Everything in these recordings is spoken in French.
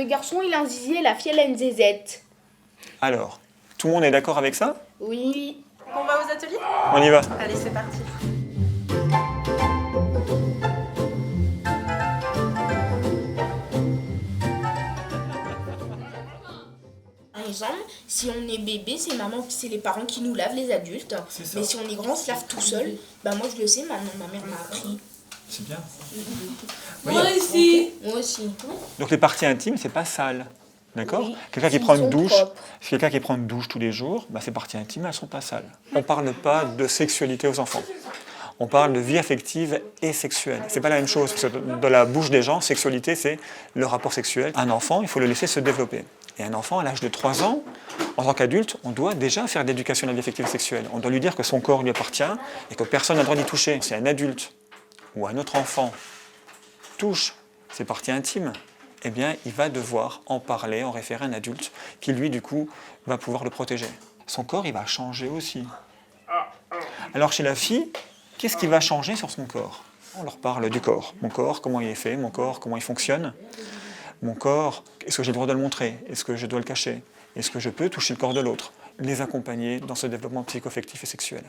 garçon, il a un zizi et la fille, elle a une zézette. Alors, tout le monde est d'accord avec ça? Oui. On va aux ateliers? On y va. Allez, c'est parti. Par exemple, si on est bébé, c'est les parents qui nous lavent, les adultes. Mais si on est grand, on se lave tout seul. Bah moi je le sais maintenant, ma mère m'a appris. C'est bien. Moi aussi. Moi aussi. Donc les parties intimes, c'est pas sale. D'accord? Oui. Quelqu'un qui S'ils prend une sont douche, propres. si quelqu'un qui prend une douche tous les jours, bah, ses parties intimes, elles sont pas sales. On parle pas de sexualité aux enfants. On parle de vie affective et sexuelle. C'est pas la même chose, parce que dans la bouche des gens, sexualité, c'est le rapport sexuel. Un enfant, il faut le laisser se développer. Et un enfant, à l'âge de 3 ans, en tant qu'adulte, on doit déjà faire de l'éducation à la vie affective et sexuelle. On doit lui dire que son corps lui appartient et que personne n'a le droit d'y toucher. Si un adulte ou un autre enfant touche ses parties intimes, eh bien, il va devoir en parler, en référer à un adulte qui, lui, du coup, va pouvoir le protéger. Son corps, il va changer aussi. Alors, chez la fille, qu'est-ce qui va changer sur son corps? On leur parle du corps. Mon corps, comment il est fait? Mon corps, comment il fonctionne? Mon corps, est-ce que j'ai le droit de le montrer? Est-ce que je dois le cacher? Est-ce que je peux toucher le corps de l'autre? Les accompagner dans ce développement psycho-affectif et sexuel.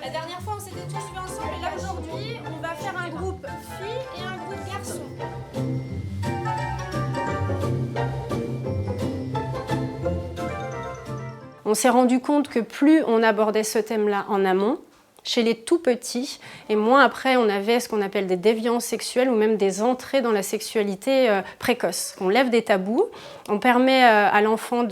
La dernière fois, on s'était tous vus ensemble et là, aujourd'hui, on va faire un groupe filles et un groupe garçons. On s'est rendu compte que plus on abordait ce thème-là en amont, chez les tout petits, et moins après on avait ce qu'on appelle des déviances sexuelles ou même des entrées dans la sexualité précoce. On lève des tabous, on permet à l'enfant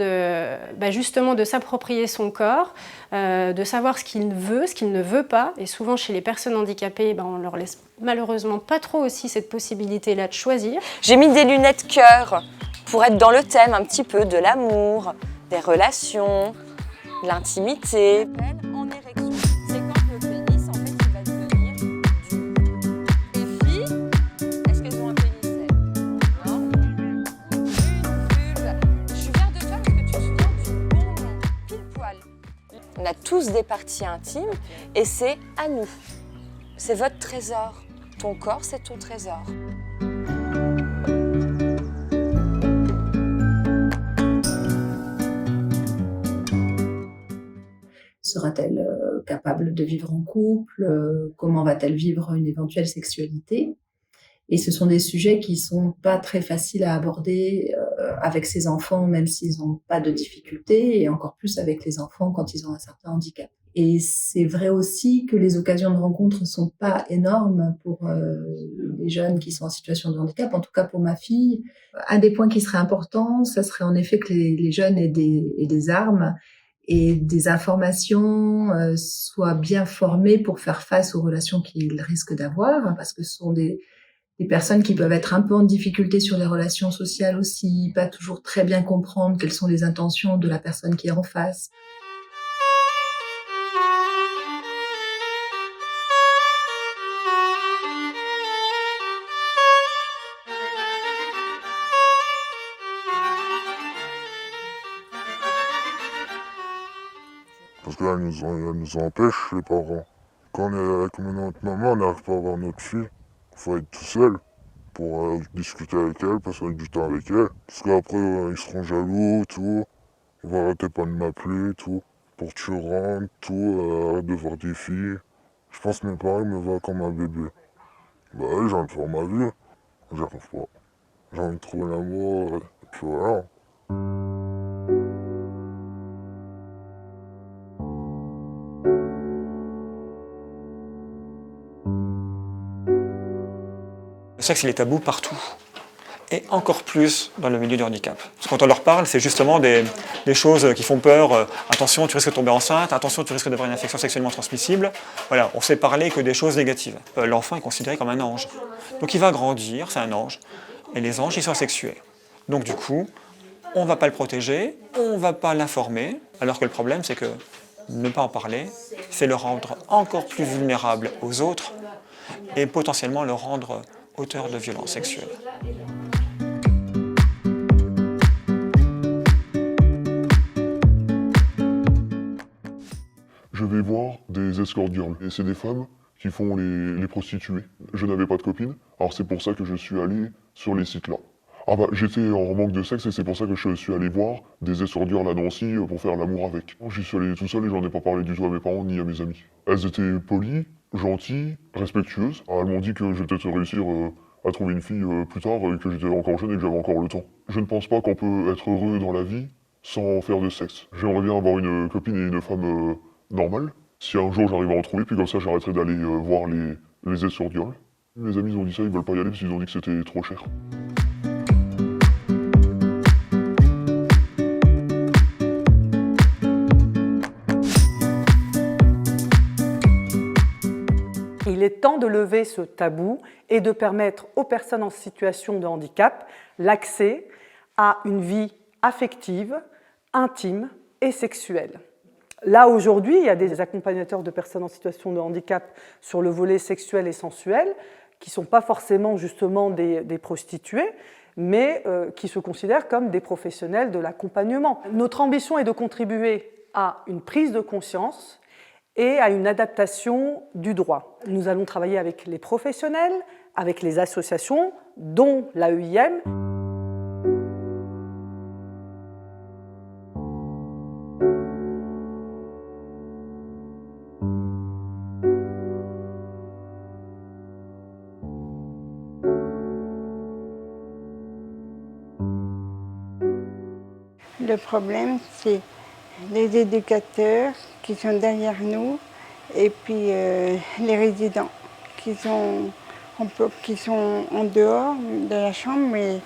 justement de s'approprier son corps, de savoir ce qu'il veut, ce qu'il ne veut pas, et souvent chez les personnes handicapées, on leur laisse malheureusement pas trop aussi cette possibilité-là de choisir. J'ai mis des lunettes cœur pour être dans le thème un petit peu de l'amour, des relations, de l'intimité. En érection, c'est quand le pénis, en fait, il va devenir dur. Les filles, est-ce qu'elles ont un pénis? Non. Une vulve. Je suis fière de toi parce que tu te souviens du bon nom, pile poil. On a tous des parties intimes et c'est à nous. C'est votre trésor. Ton corps, c'est ton trésor. Sera-t-elle capable de vivre en couple? Comment va-t-elle vivre une éventuelle sexualité? Et ce sont des sujets qui sont pas très faciles à aborder avec ces enfants, même s'ils n'ont pas de difficultés, et encore plus avec les enfants quand ils ont un certain handicap. Et c'est vrai aussi que les occasions de rencontre sont pas énormes pour les jeunes qui sont en situation de handicap, en tout cas pour ma fille. Un des points qui serait important, ça serait en effet que les jeunes aient des armes et des informations soient bien formées pour faire face aux relations qu'ils risquent d'avoir, parce que ce sont des personnes qui peuvent être un peu en difficulté sur les relations sociales aussi, pas toujours très bien comprendre quelles sont les intentions de la personne qui est en face. Parce qu'elle nous empêche, les parents. Quand on est avec notre maman, on n'arrive pas à voir notre fille. Il faut être tout seul pour discuter avec elle, passer du temps avec elle. Parce qu'après, ils seront jaloux, tout. Ils vont arrêter pas de m'appeler, tout. Pour que tu rentres, tout, arrête de voir des filles. Je pense que mes parents me voient comme un bébé. Bah oui, j'ai envie de faire ma vie. J'y arrive pas. J'ai envie de trouver l'amour, et puis voilà. Le sexe, il est tabou partout. Et encore plus dans le milieu du handicap. Parce que quand on leur parle, c'est justement des choses qui font peur. Attention, tu risques de tomber enceinte. Attention, tu risques d'avoir une infection sexuellement transmissible. Voilà, on sait parler que des choses négatives. L'enfant est considéré comme un ange. Donc il va grandir, c'est un ange. Et les anges, ils sont asexués. Donc du coup, on ne va pas le protéger, on ne va pas l'informer. Alors que le problème, c'est que ne pas en parler, c'est le rendre encore plus vulnérable aux autres et potentiellement le rendre auteur de violences sexuelles. Je vais voir des escort girls. Et c'est des femmes qui font les prostituées. Je n'avais pas de copine, alors c'est pour ça que je suis allé sur les sites là. Ah bah j'étais en manque de sexe et c'est pour ça que je suis allé voir des essordières à Nancy pour faire l'amour avec. J'y suis allé tout seul et j'en ai pas parlé du tout à mes parents ni à mes amis. Elles étaient polies, gentilles, respectueuses. Elles m'ont dit que je vais peut-être réussir à trouver une fille plus tard et que j'étais encore jeune et que j'avais encore le temps. Je ne pense pas qu'on peut être heureux dans la vie sans faire de sexe. J'aimerais bien avoir une copine et une femme normale. Si un jour j'arrive à en trouver, puis comme ça j'arrêterai d'aller voir les essordières. Mes amis ont dit ça, ils veulent pas y aller parce qu'ils ont dit que c'était trop cher. Il est temps de lever ce tabou et de permettre aux personnes en situation de handicap l'accès à une vie affective, intime et sexuelle. Là, aujourd'hui, il y a des accompagnateurs de personnes en situation de handicap sur le volet sexuel et sensuel qui ne sont pas forcément justement des prostituées, mais qui se considèrent comme des professionnels de l'accompagnement. Notre ambition est de contribuer à une prise de conscience et à une adaptation du droit. Nous allons travailler avec les professionnels, avec les associations, dont l'AEIM. Le problème, c'est les éducateurs qui sont derrière nous et puis les résidents qui sont en dehors de la chambre, mais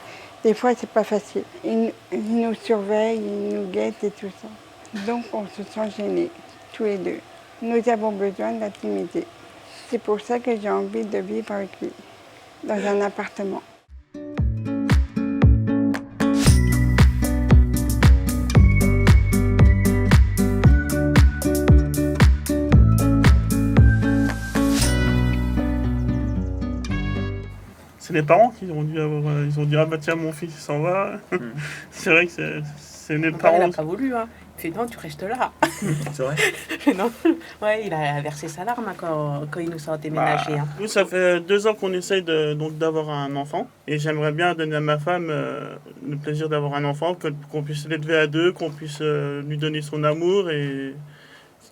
des fois, c'est pas facile. Ils nous surveillent, ils nous guettent et tout ça. Donc, on se sent gênés, tous les deux. Nous avons besoin d'intimité. C'est pour ça que j'ai envie de vivre avec lui, dans un appartement. C'est les parents qui ont dû avoir, ils ont dit ah bah tiens mon fils il s'en va. C'est vrai que c'est les parents. Il n'a pas voulu, hein. Il fait non tu restes là. C'est vrai. Non. Ouais, il a versé sa larme quand il nous a déménagé. Hein. Nous ça fait 2 ans qu'on essaye donc d'avoir un enfant et j'aimerais bien donner à ma femme le plaisir d'avoir un enfant, qu'on puisse l'élever à deux, qu'on puisse lui donner son amour et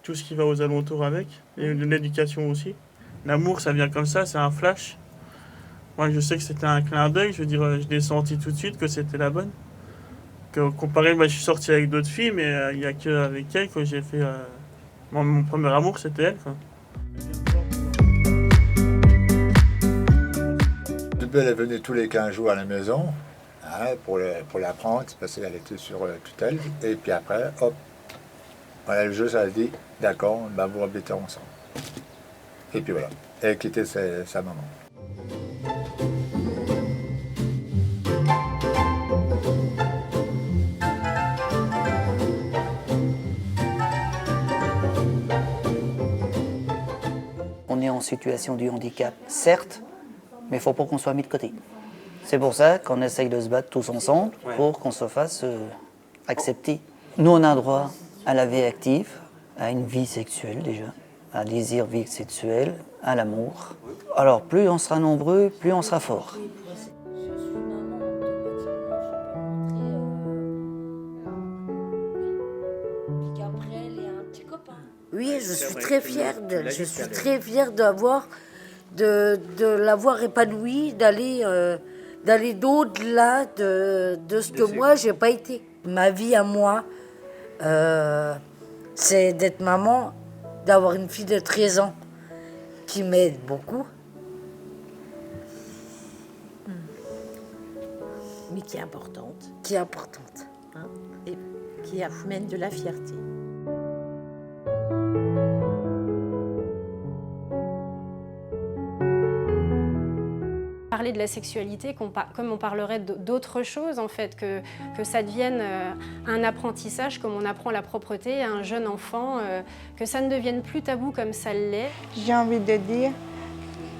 tout ce qui va aux alentours avec et de l'éducation aussi. L'amour ça vient comme ça, c'est un flash. Moi, je sais que c'était un clin d'œil, je veux dire, je l'ai senti tout de suite que c'était la bonne. Comparé, je suis sorti avec d'autres filles, mais il n'y a qu'avec elle que j'ai fait... mon premier amour, c'était elle. Quoi. Depuis, elle est venue tous les 15 jours à la maison hein, pour la prendre, parce qu'elle était sur tutelle. Et puis après, hop, voilà, le jeu, ça a dit, d'accord, vous habitez ensemble. Et puis voilà, elle a quitté sa maman. On est en situation de handicap, certes, mais il ne faut pas qu'on soit mis de côté. C'est pour ça qu'on essaye de se battre tous ensemble pour qu'on se fasse accepter. Nous, on a droit à la vie active, à une vie sexuelle déjà, à un désir vie sexuelle, à l'amour. Alors, plus on sera nombreux, plus on sera fort. Oui, je suis très fière d'elle. Je suis très fière de l'avoir épanouie, d'aller d'au-delà de ce que moi, j'ai pas été. Ma vie à moi, c'est d'être maman, d'avoir une fille de 13 ans qui m'aide beaucoup. Mais qui est importante. Qui est importante. Hein, et qui amène de la fierté. Parler de la sexualité comme on parlerait d'autres choses, en fait, que ça devienne un apprentissage comme on apprend la propreté à un jeune enfant, que ça ne devienne plus tabou comme ça l'est. J'ai envie de dire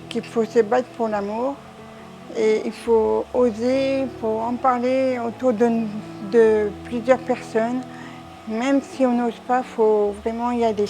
qu'il faut se battre pour l'amour et il faut oser, il faut en parler autour de plusieurs personnes. Même si on n'ose pas, il faut vraiment y aller.